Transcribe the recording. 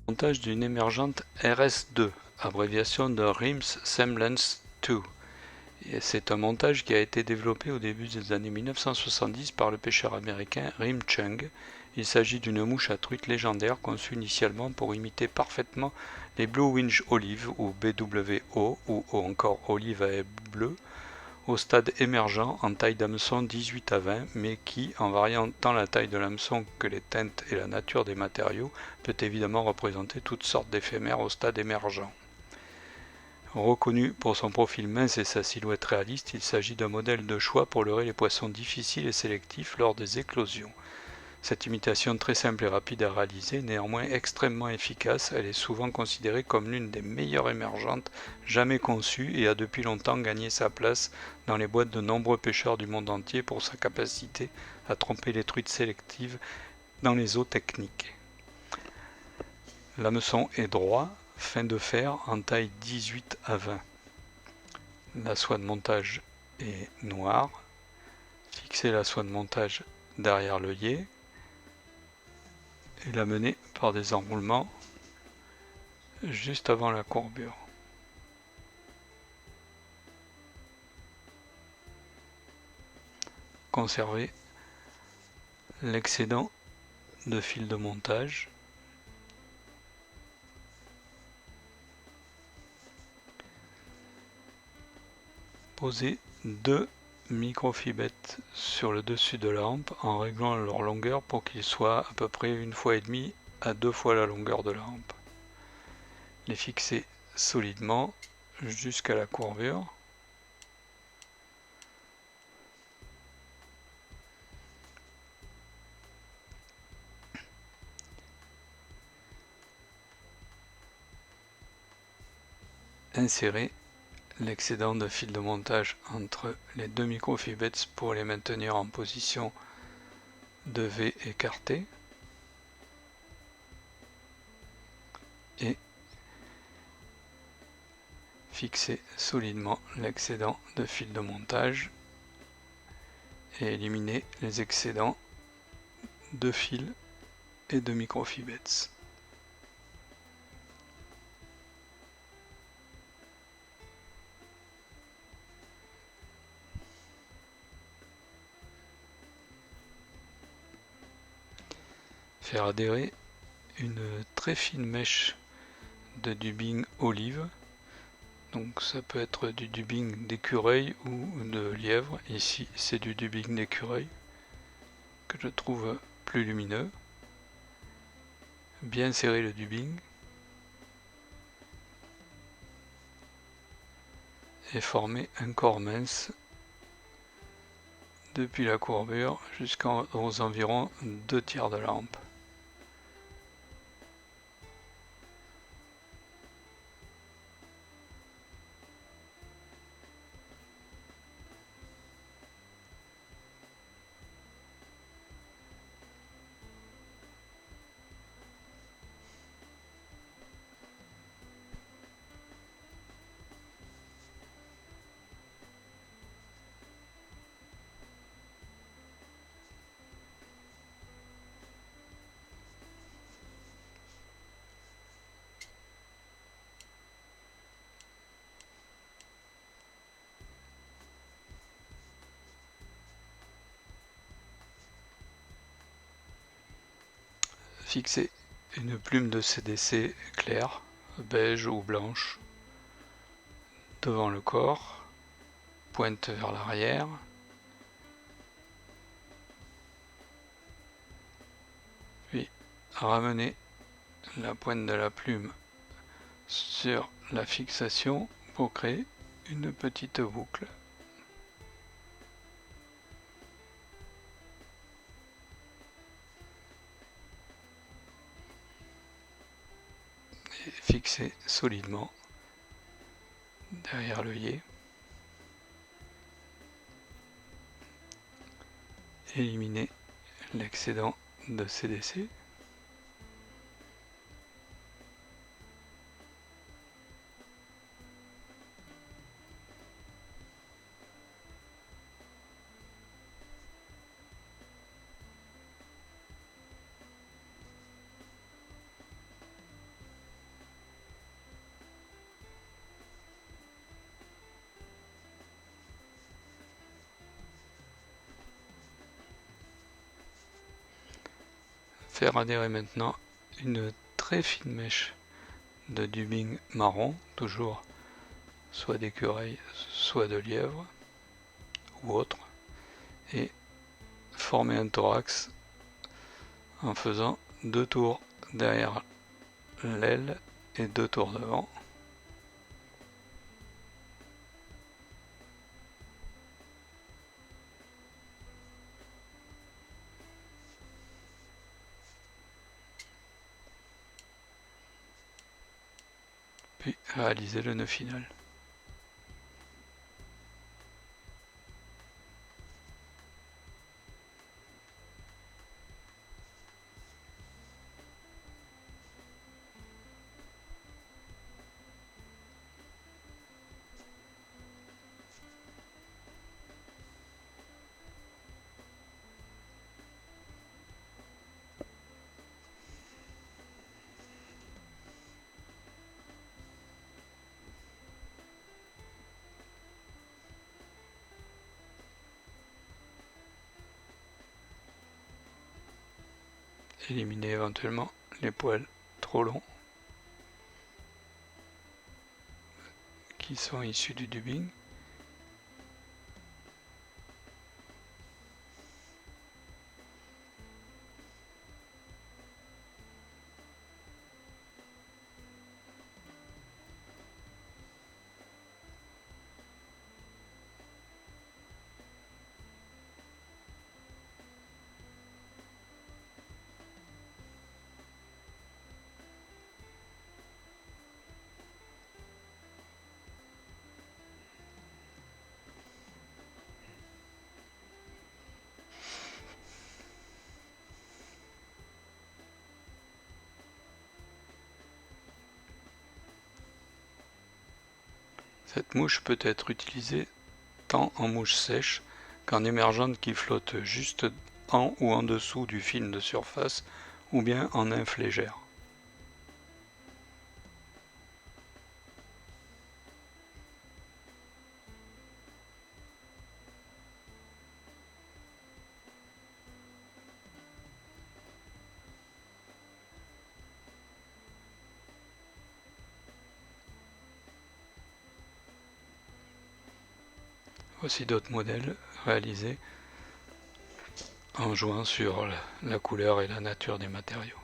Montage d'une émergente RS2, abréviation de Rims Semblance 2. C'est un montage qui a été développé au début des années 1970 par le pêcheur américain Rim Chung. Il s'agit d'une mouche à truite légendaire conçue initialement pour imiter parfaitement les Blue Winged Olive ou BWO ou encore olive à œil bleu au stade émergent en taille d'hameçon 18 à 20, mais qui, en variant tant la taille de l'hameçon que les teintes et la nature des matériaux, peut évidemment représenter toutes sortes d'éphémères au stade émergent. Reconnu pour son profil mince et sa silhouette réaliste, il s'agit d'un modèle de choix pour leurrer les poissons difficiles et sélectifs lors des éclosions. Cette imitation très simple et rapide à réaliser, néanmoins extrêmement efficace, elle est souvent considérée comme l'une des meilleures émergentes jamais conçues et a depuis longtemps gagné sa place dans les boîtes de nombreux pêcheurs du monde entier pour sa capacité à tromper les truites sélectives dans les eaux techniques. L'hameçon est droit, fin de fer, en taille 18 à 20. La soie de montage est noire. Fixez la soie de montage derrière l'œillet et la mener par des enroulements juste avant la courbure. Conservez l'excédent de fil de montage. Posez deux microfibrettes sur le dessus de la hampe en réglant leur longueur pour qu'ils soient à peu près 1,5 à 2 fois la longueur de la hampe. Les fixer solidement jusqu'à la courbure. Insérez l'excédent de fil de montage entre les deux microfibrettes pour les maintenir en position de V écarté et fixer solidement l'excédent de fil de montage et éliminer les excédents de fil et de microfibrettes. Faire adhérer une très fine mèche de dubbing olive. Donc ça peut être du dubbing d'écureuil ou de lièvre. Ici c'est du dubbing d'écureuil que je trouve plus lumineux. Bien serrer le dubbing et former un corps mince depuis la courbure jusqu'aux environs 2/3 de la hampe. Fixer une plume de CDC claire, beige ou blanche, devant le corps, pointe vers l'arrière. Puis ramener la pointe de la plume sur la fixation pour créer une petite boucle. Et fixer solidement derrière l'œillet. Éliminer l'excédent de CDC. faire adhérer maintenant une très fine mèche de dubbing marron, toujours soit d'écureuil, soit de lièvre ou autre, et former un thorax en faisant 2 tours derrière l'aile et 2 tours devant. Puis réaliser le nœud final. Éliminer éventuellement les poils trop longs qui sont issus du dubbing. Cette mouche peut être utilisée tant en mouche sèche qu'en émergente qui flotte juste en ou en dessous du film de surface ou bien en nymphe légère. Voici d'autres modèles réalisés en jouant sur la couleur et la nature des matériaux.